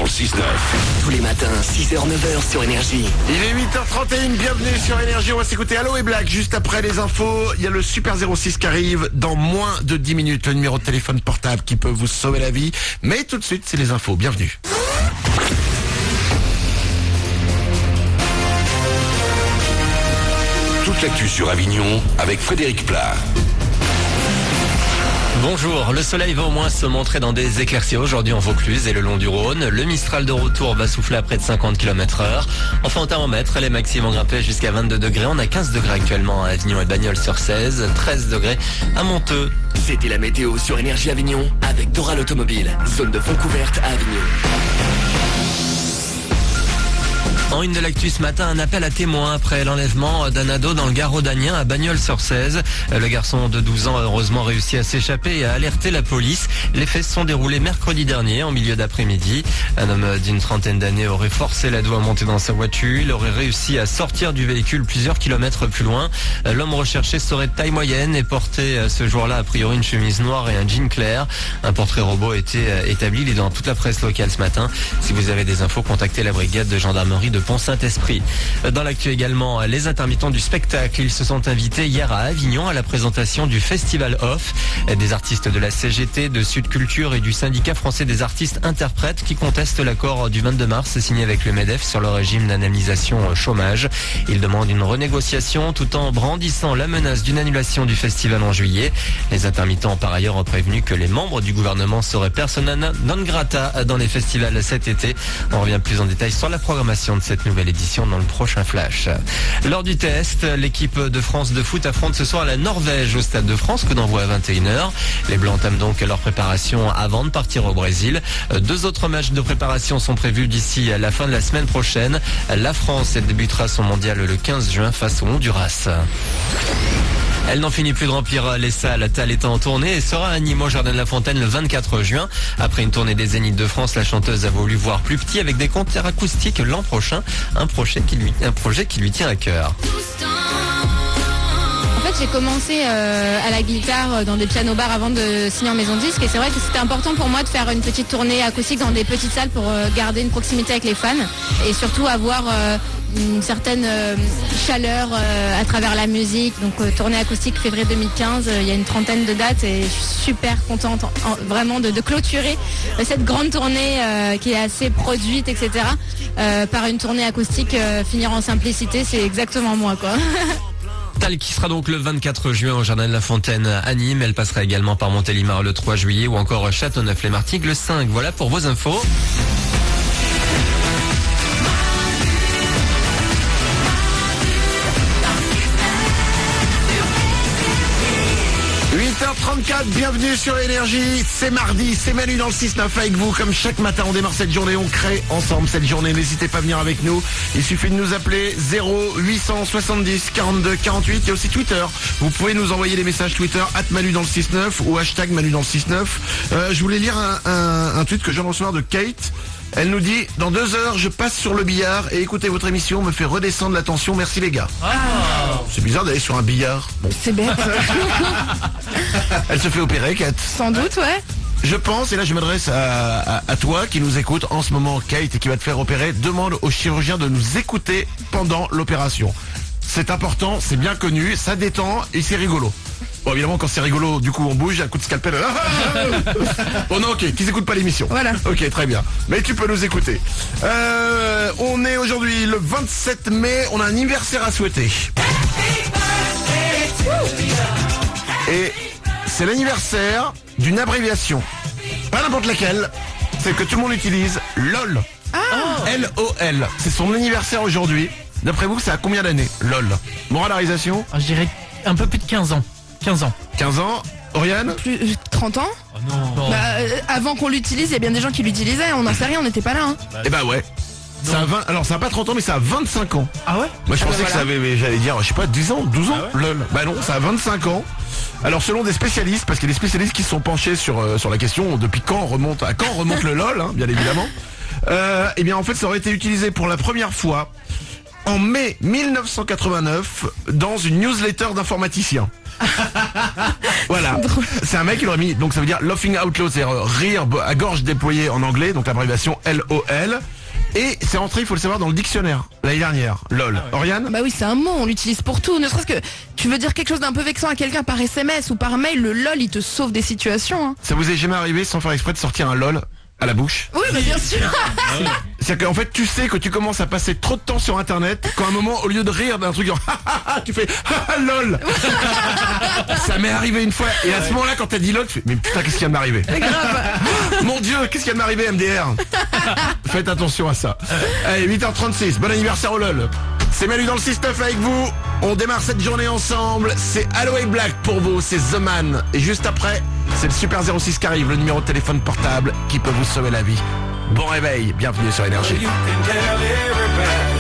le 6-9. Tous les matins, 6h-9h sur Énergie. Il est 8h31, bienvenue sur Énergie. On va s'écouter Allo et Black. Juste après les infos, il y a le Super 06 qui arrive dans moins de 10 minutes. Le numéro de téléphone portable qui peut vous sauver la vie. Mais tout de suite, c'est les infos. Bienvenue. Toute l'actu sur Avignon avec Frédéric Plat. Bonjour, le soleil va au moins se montrer dans des éclaircies aujourd'hui en Vaucluse et le long du Rhône. Le Mistral de retour va souffler à près de 50 km/h. Enfin au thermomètre, les maxi vont grimper jusqu'à 22 degrés. On a 15 degrés actuellement à Avignon et Bagnols-sur-Cèze, 13 degrés à Monteux. C'était la météo sur Énergie Avignon avec Doral Automobile. Zone de fond couverte à Avignon. En une de l'actu ce matin, un appel à témoins après l'enlèvement d'un ado dans le Gard rhodanien à Bagnols-sur-Cèze. Le garçon de 12 ans a heureusement réussi à s'échapper et à alerter la police. Les faits se sont déroulés mercredi dernier, en milieu d'après-midi. Un homme d'une trentaine d'années aurait forcé l'ado à monter dans sa voiture. Il aurait réussi à sortir du véhicule plusieurs kilomètres plus loin. L'homme recherché serait de taille moyenne et portait ce jour-là a priori une chemise noire et un jean clair. Un portrait robot a été établi. Il est dans toute la presse locale ce matin. Si vous avez des infos, contactez la brigade de gendarmerie de Pont-Saint-Esprit. Dans l'actu également, les intermittents du spectacle, ils se sont invités hier à Avignon à la présentation du Festival Off. Des artistes de la CGT, de Sud Culture et du syndicat français des artistes interprètes qui contestent l'accord du 22 mars signé avec le MEDEF sur le régime d'indemnisation chômage. Ils demandent une renégociation tout en brandissant la menace d'une annulation du festival en juillet. Les intermittents ont par ailleurs prévenu que les membres du gouvernement seraient persona non grata dans les festivals cet été. On revient plus en détail sur la programmation de cette nouvelle édition dans le prochain Flash. Lors du test, l'équipe de France de foot affronte ce soir la Norvège au Stade de France, coup d'envoi à 21h. Les Blancs entament donc leur préparation avant de partir au Brésil. 2 autres matchs de préparation sont prévus d'ici à la fin de la semaine prochaine. La France, elle débutera son mondial le 15 juin face au Honduras. Elle n'en finit plus de remplir les salles. Tal est en tournée et sera à Nîmes au Jardin de la Fontaine le 24 juin. Après une tournée des Zéniths de France, la chanteuse a voulu voir plus petit avec des concerts acoustiques l'an prochain. Un projet qui lui tient à cœur. En fait, j'ai commencé à la guitare dans des piano-bars avant de signer en maison de disque et c'est vrai que c'était important pour moi de faire une petite tournée acoustique dans des petites salles pour garder une proximité avec les fans et surtout avoir une certaine chaleur à travers la musique. Donc tournée acoustique février 2015, il y a une trentaine de dates et je suis super contente vraiment de clôturer cette grande tournée qui est assez produite, etc. Par une tournée acoustique, finir en simplicité, c'est exactement moi quoi. Tal qui sera donc le 24 juin au Jardin de la Fontaine à Nîmes. Elle passera également par Montélimar le 3 juillet ou encore Châteauneuf-les-Martigues le 5. Voilà pour vos infos. Bienvenue sur Énergie, c'est mardi, c'est Manu dans le 6-9 avec vous. Comme chaque matin, on démarre cette journée, on crée ensemble cette journée. N'hésitez pas à venir avec nous, il suffit de nous appeler 0870 42 48. Il y a aussi Twitter, vous pouvez nous envoyer des messages Twitter @Manu dans le 6-9 ou hashtag Manu dans le 6-9. Je voulais lire un tweet que je viens de recevoir de Kate. Elle nous dit, dans 2 heures, je passe sur le billard et écoutez votre émission me fait redescendre la tension. Merci les gars. Oh. C'est bizarre d'aller sur un billard. Bon. C'est bête. Elle se fait opérer, Kate. Sans doute, ouais. Je pense, et là je m'adresse à toi qui nous écoute en ce moment, Kate, et qui va te faire opérer, demande au chirurgien de nous écouter pendant l'opération. C'est important, c'est bien connu, ça détend et c'est rigolo. Bon, évidemment, quand c'est rigolo, du coup, on bouge, un coup de scalpel. Bon, non, ok, qu'ils écoutent pas l'émission. Voilà. Ok, très bien. Mais tu peux nous écouter. On est aujourd'hui le 27 mai, on a un anniversaire à souhaiter. Et c'est l'anniversaire d'une abréviation. Pas n'importe laquelle, celle que tout le monde utilise, LOL. LOL. C'est son anniversaire aujourd'hui. D'après vous, c'est à combien d'années, LOL? Moralarisation? Je dirais un peu plus de 15 ans. 15 ans. 15 ans. Oriane? Plus 30 ans. Oh non. Avant qu'on l'utilise, il y a bien des gens qui l'utilisaient, on n'en sait rien, on n'était pas là. Hein. Eh bah ouais. Ça a 20, alors ça a pas 30 ans mais ça a 25 ans. Ah ouais? Moi je pensais que voilà. ça avait, mais j'allais dire, je sais pas, 10 ans, 12 ans, Ah ouais lol. Bah non, ça a 25 ans. Alors selon des spécialistes, parce qu'il y a des spécialistes qui se sont penchés sur la question, depuis quand remonte le LOL, hein, bien évidemment. Eh bien en fait ça aurait été utilisé pour la première fois en mai 1989 dans une newsletter d'informaticiens. Voilà, c'est un mec qui l'aurait mis, donc ça veut dire laughing out loud, c'est-à-dire rire à gorge déployée en anglais, donc l'abréviation LOL. Et c'est entré, il faut le savoir, dans le dictionnaire l'année dernière. LOL. Oriane ? Bah oui, c'est un mot, on l'utilise pour tout. Ne serait-ce que tu veux dire quelque chose d'un peu vexant à quelqu'un par SMS ou par mail, le LOL il te sauve des situations. Hein. Ça vous est jamais arrivé sans faire exprès de sortir un LOL à la bouche? Oui, mais bien sûr. C'est-à-dire qu'en fait tu sais que tu commences à passer trop de temps sur internet quand à un moment au lieu de rire d'un truc genre tu fais LOL. Ça m'est arrivé une fois et à ce moment-là quand t'as dit LOL tu fais mais putain qu'est-ce qui vient de m'arriver? Mon Dieu qu'est-ce qui vient de m'arriver MDR? Faites attention à ça. Allez 8h36, bon anniversaire au LOL. C'est Manu dans le 6-9 avec vous. On démarre cette journée ensemble. C'est Aloe Black pour vous, c'est The Man. Et juste après, c'est le Super 06 qui arrive, le numéro de téléphone portable qui peut vous sauver la vie. Bon réveil, bienvenue sur Énergie. You can tell everybody